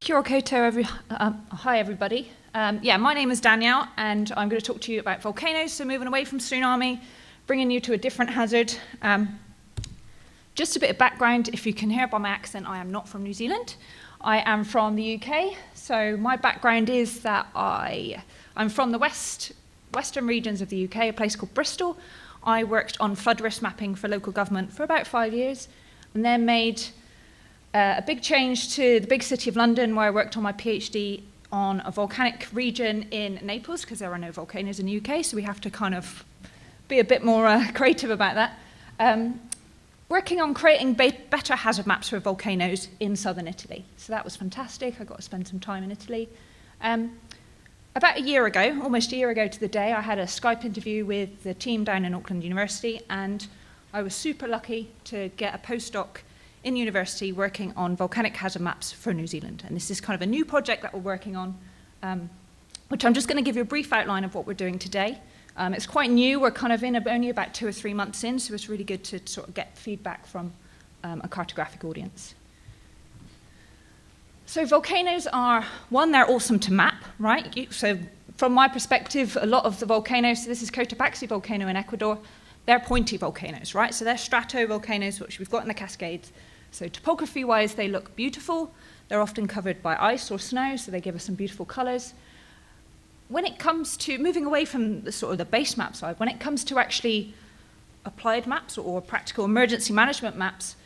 Kia ora koutou, hi everybody. My name is Danielle and I'm going to talk to you about volcanoes, so moving away from tsunami, bringing you to a different hazard. Just a bit of background, if you can hear by my accent, I am not from New Zealand. I am from the UK, so my background is that I'm from the western regions of the UK, a place called Bristol. I worked on flood risk mapping for local government for about 5 years, and then made a big change to the big city of London, where I worked on my PhD on a volcanic region in Naples, because there are no volcanoes in the UK, so we have to kind of be a bit more creative about that. Working on creating better hazard maps for volcanoes in southern Italy. So that was fantastic. I got to spend some time in Italy. About a year ago, almost a year ago to the day, I had a Skype interview with the team down in Auckland University, and I was super lucky to get a postdoc in university working on volcanic hazard maps for New Zealand. And this is kind of a new project that we're working on, which I'm just going to give you a brief outline of what we're doing today. It's quite new. We're kind of only about 2 or 3 months in, so it's really good to sort of get feedback from a cartographic audience. So volcanoes are, one, they're awesome to map, right? So from my perspective, a lot of the volcanoes, so this is Cotopaxi volcano in Ecuador, they're pointy volcanoes, right? So they're stratovolcanoes, which we've got in the Cascades. So topography-wise, they look beautiful. They're often covered by ice or snow, so they give us some beautiful colors. When it comes to moving away from the sort of the base map side, when it comes to actually applied maps or practical emergency management maps,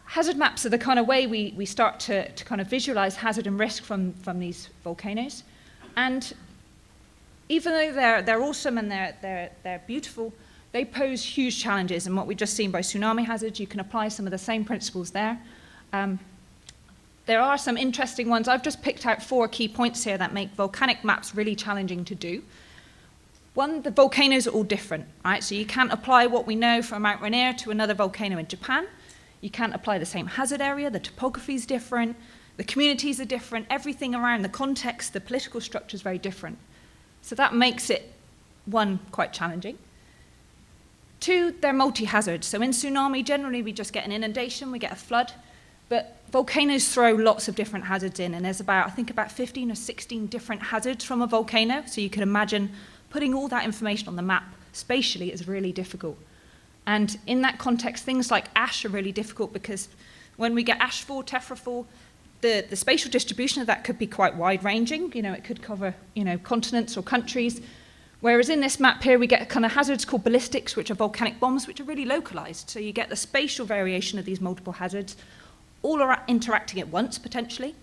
hazard maps are the kind of way we start to kind of visualize hazard and risk from these volcanoes. And even though they're awesome and they're beautiful, they pose huge challenges, and what we've just seen by tsunami hazards, you can apply some of the same principles there. There are some interesting ones. I've just picked out 4 key points here that make volcanic maps really challenging to do. One, the volcanoes are all different, right? So you can't apply what we know from Mount Rainier to another volcano in Japan. You can't apply the same hazard area, the topography is different, the communities are different, everything around the context, the political structure is very different. So that makes it, one, quite challenging. 2, they're multi-hazard. So in tsunami, generally we just get an inundation, we get a flood, but volcanoes throw lots of different hazards in, and there's I think about 15 or 16 different hazards from a volcano, so you can imagine putting all that information on the map spatially is really difficult. And in that context, things like ash are really difficult, because when we get ashfall, tephra the spatial distribution of that could be quite wide-ranging. It could cover, continents or countries. Whereas in this map here, we get kind of hazards called ballistics, which are volcanic bombs, which are really localized. So you get the spatial variation of these multiple hazards, all are interacting at once, potentially.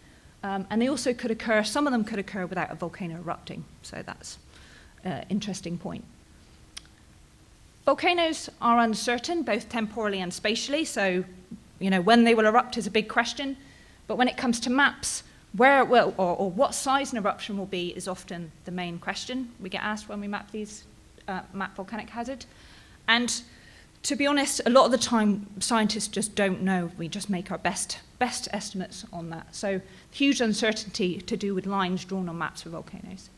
And they also could occur, some of them could occur without a volcano erupting. So that's an interesting point. Volcanoes are uncertain, both temporally and spatially. So, when they will erupt is a big question. But when it comes to maps, where it will, or what size an eruption will be, is often the main question we get asked when we map these map volcanic hazard. And to be honest, a lot of the time scientists just don't know. We just make our best estimates on that. So huge uncertainty to do with lines drawn on maps for volcanoes.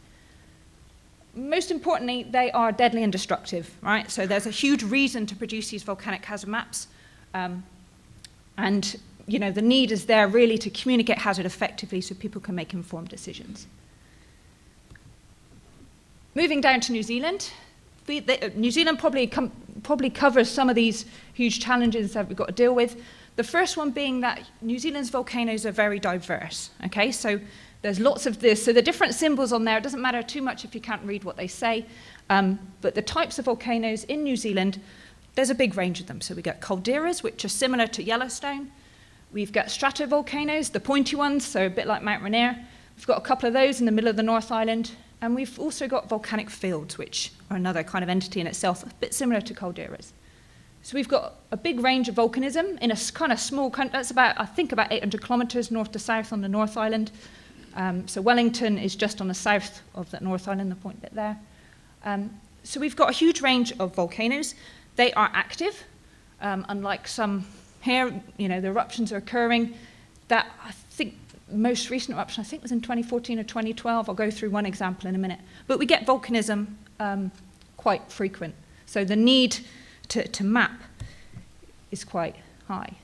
Most importantly, they are deadly and destructive, right? So there's a huge reason to produce these volcanic hazard maps. And the need is there really to communicate hazard effectively so people can make informed decisions. Moving down to New Zealand, New Zealand probably covers some of these huge challenges that we've got to deal with. The first one being that New Zealand's volcanoes are very diverse, okay? So there's lots of this. So the different symbols on there, it doesn't matter too much if you can't read what they say, but the types of volcanoes in New Zealand, there's a big range of them. So we got calderas, which are similar to Yellowstone. We've got stratovolcanoes, the pointy ones, so a bit like Mount Rainier. We've got a couple of those in the middle of the North Island. And we've also got volcanic fields, which are another kind of entity in itself, a bit similar to calderas. So we've got a big range of volcanism in a kind of small country. That's I think about 800 kilometres north to south on the North Island. So Wellington is just on the south of that North Island, the point bit there. So we've got a huge range of volcanoes. They are active, unlike some here, the eruptions are occurring. That, I think, most recent eruption, I think, was in 2014 or 2012. I'll go through one example in a minute. But we get volcanism quite frequent. So the need to map is quite high.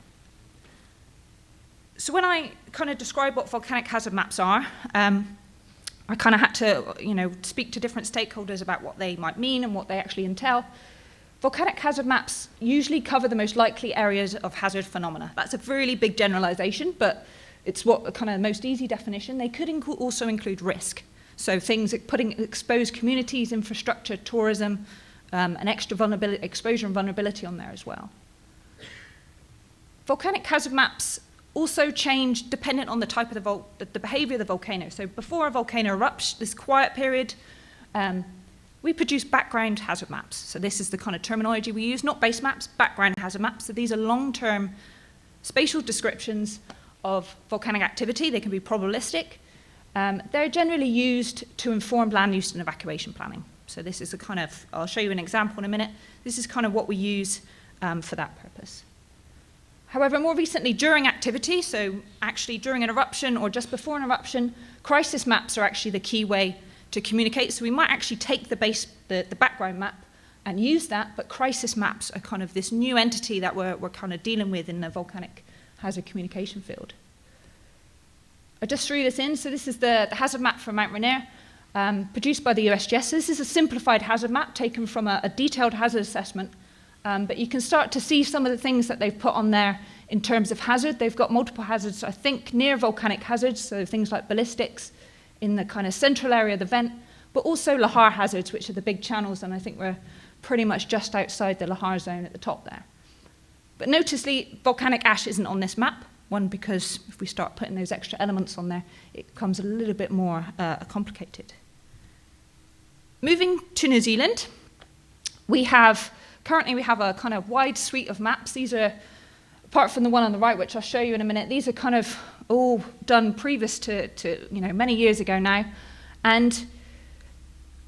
So when I kind of describe what volcanic hazard maps are, I kind of had to, speak to different stakeholders about what they might mean and what they actually entail. Volcanic hazard maps usually cover the most likely areas of hazard phenomena. That's a really big generalization, but it's what kind of the most easy definition. They could also include risk. So things like putting exposed communities, infrastructure, tourism, and extra exposure and vulnerability on there as well. Volcanic hazard maps also change dependent on the type of the behavior of the volcano. So before a volcano erupts, this quiet period, we produce background hazard maps. So this is the kind of terminology we use, not base maps, background hazard maps. So these are long-term spatial descriptions of volcanic activity. They can be probabilistic. They're generally used to inform land use and evacuation planning. So this is a kind of, I'll show you an example in a minute. This is kind of what we use for that purpose. However, more recently, during activity, so actually during an eruption or just before an eruption, crisis maps are actually the key way to communicate. So we might actually take the background map and use that, but crisis maps are kind of this new entity that we're kind of dealing with in the volcanic hazard communication field. I just threw this in. So this is the hazard map for Mount Rainier, produced by the USGS. So this is a simplified hazard map taken from a detailed hazard assessment. But you can start to see some of the things that they've put on there in terms of hazard. They've got multiple hazards, I think, near volcanic hazards, so things like ballistics in the kind of central area of the vent, but also lahar hazards, which are the big channels, and I think we're pretty much just outside the lahar zone at the top there. But noticeably, volcanic ash isn't on this map, one, because if we start putting those extra elements on there, it becomes a little bit more complicated. Moving to New Zealand, currently we have a kind of wide suite of maps. These are, apart from the one on the right, which I'll show you in a minute, these are kind of all done previous to many years ago now. And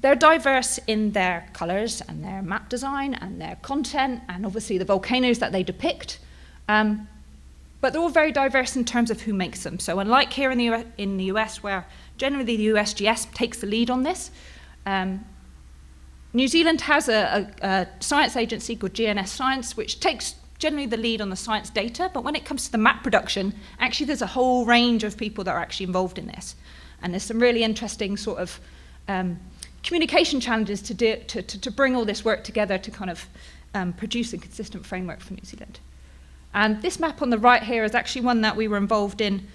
they're diverse in their colours and their map design and their content and obviously the volcanoes that they depict. But they're all very diverse in terms of who makes them. So unlike here in the US, where generally the USGS takes the lead on this, New Zealand has a science agency called GNS Science, which takes generally the lead on the science data, but when it comes to the map production, actually there's a whole range of people that are actually involved in this. And there's some really interesting sort of communication challenges to bring all this work together to kind of produce a consistent framework for New Zealand. And this map on the right here is actually one that we were involved in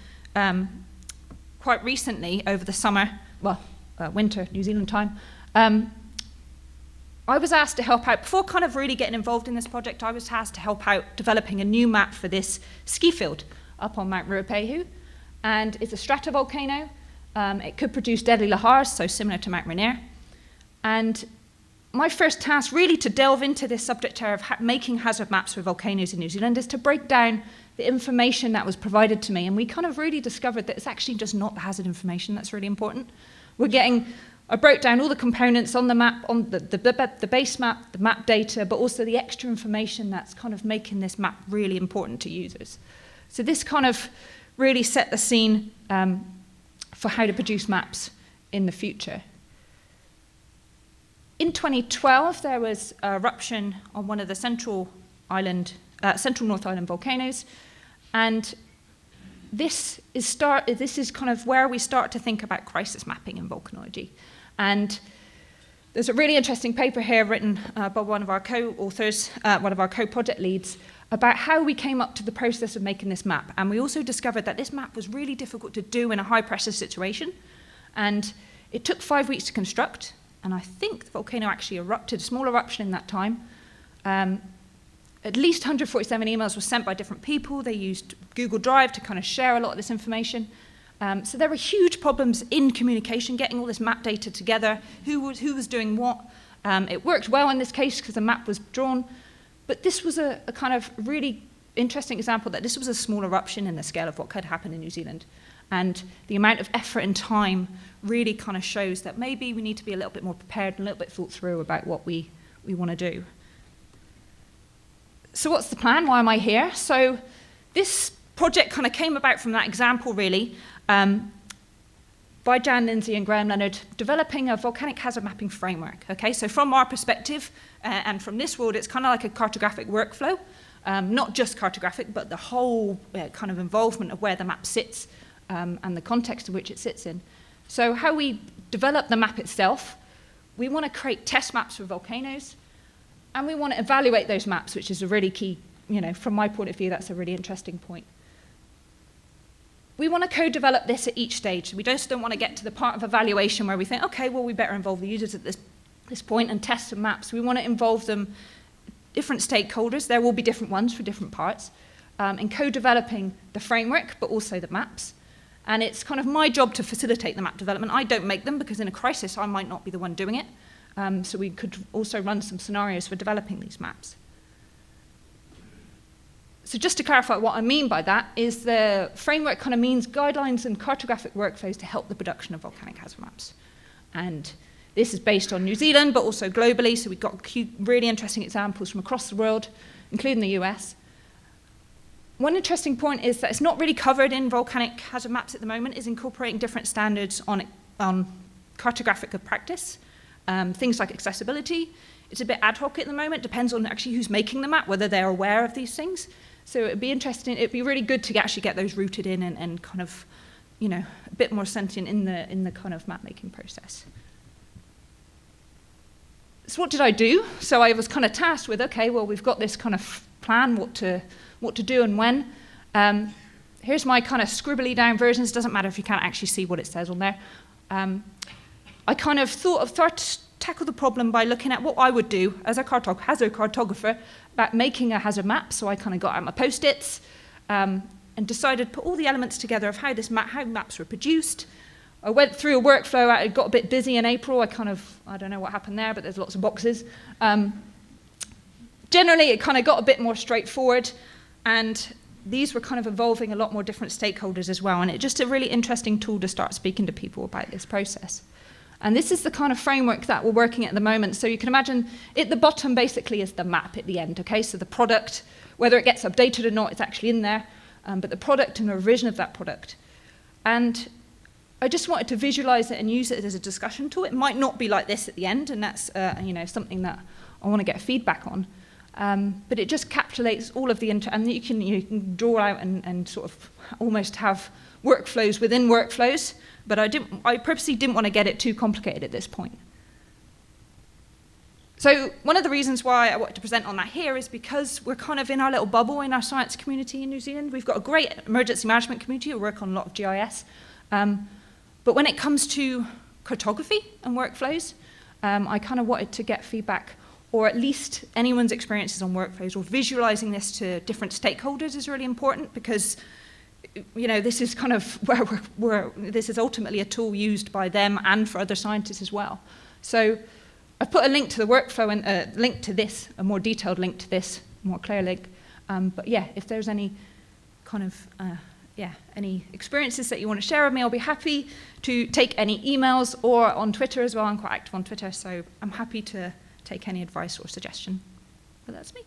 quite recently over the summer, winter, New Zealand time. I was asked to help out, before kind of really getting involved in this project, I was asked to help out developing a new map for this ski field up on Mount Ruapehu. And it's a stratovolcano. It could produce deadly lahars, so similar to Mount Rainier. And my first task really to delve into this subject area of making hazard maps for volcanoes in New Zealand is to break down the information that was provided to me. And we kind of really discovered that it's actually just not the hazard information that's really important. I broke down all the components on the map, on the base map, the map data, but also the extra information that's kind of making this map really important to users. So this kind of really set the scene for how to produce maps in the future. In 2012, there was an eruption on one of the central North Island volcanoes, and this is kind of where we start to think about crisis mapping in volcanology. And there's a really interesting paper here written by one of our co-authors, one of our co-project leads, about how we came up to the process of making this map. And we also discovered that this map was really difficult to do in a high-pressure situation. And it took 5 weeks to construct. And I think the volcano actually erupted, a small eruption in that time. At least 147 emails were sent by different people. They used Google Drive to kind of share a lot of this information. So there were huge problems in communication, getting all this map data together, who was doing what. It worked well in this case because the map was drawn, but this was a kind of really interesting example that this was a small eruption in the scale of what could happen in New Zealand. And the amount of effort and time really kind of shows that maybe we need to be a little bit more prepared and a little bit thought through about what we want to do. So what's the plan? Why am I here? So this project kind of came about from that example, really, by Jan, Lindsay, and Leonard, developing a volcanic hazard mapping framework. Okay, so from our perspective, and from this world, it's kind of like a cartographic workflow. not just cartographic, but the whole kind of involvement of where the map sits and the context in which it sits in. So how we develop the map itself, we want to create test maps for volcanoes, and we want to evaluate those maps, which is a really key, from my point of view, that's a really interesting point. We want to co-develop this at each stage. We just don't want to get to the part of evaluation where we think, okay, well, we better involve the users at this point and test some maps. We want to involve them, different stakeholders, there will be different ones for different parts, in co-developing the framework, but also the maps. And it's kind of my job to facilitate the map development. I don't make them because in a crisis, I might not be the one doing it. So we could also run some scenarios for developing these maps. So just to clarify what I mean by that is the framework kind of means guidelines and cartographic workflows to help the production of volcanic hazard maps. And this is based on New Zealand, but also globally. So we've got really interesting examples from across the world, including the US. One interesting point is that it's not really covered in volcanic hazard maps at the moment, is incorporating different standards on cartographic good practice. Things like accessibility. It's a bit ad hoc at the moment, depends on actually who's making the map, whether they're aware of these things. So it'd be interesting, it'd be really good to actually get those rooted in and kind of, a bit more sentient in the kind of map making process. So what did I do? So I was kind of tasked with, okay, well, we've got this kind of plan, what to do and when. Here's my kind of scribbly down versions. It doesn't matter if you can't actually see what it says on there. I kind of thought to tackle the problem by looking at what I would do as a hazard cartographer about making a hazard map. So I kind of got out my post-its and decided to put all the elements together of how maps were produced. I went through a workflow. I got a bit busy in April. I don't know what happened there, but there's lots of boxes. Generally, it kind of got a bit more straightforward, and these were kind of involving a lot more different stakeholders as well, and it's just a really interesting tool to start speaking to people about this process. And this is the kind of framework that we're working at the moment. So you can imagine at the bottom basically is the map at the end, okay? So the product, whether it gets updated or not, it's actually in there, but the product and a revision of that product. And I just wanted to visualize it and use it as a discussion tool. It might not be like this at the end, and that's something that I want to get feedback on. But it just encapsulates all of the, and you can draw out and sort of almost have workflows within workflows, but I purposely didn't want to get it too complicated at this point. So one of the reasons why I wanted to present on that here is because we're kind of in our little bubble in our science community in New Zealand. We've got a great emergency management community who work on a lot of GIS. But when it comes to cartography and workflows, I kind of wanted to get feedback, or at least anyone's experiences on workflows, or visualizing this to different stakeholders is really important, because this is kind of where this is ultimately a tool used by them and for other scientists as well. So I've put a link to the workflow and a link to this, a more detailed link to this, more clear link. But yeah, if there's any kind of any experiences that you want to share with me, I'll be happy to take any emails, or on Twitter as well. I'm quite active on Twitter, so I'm happy to take any advice or suggestion. But that's me.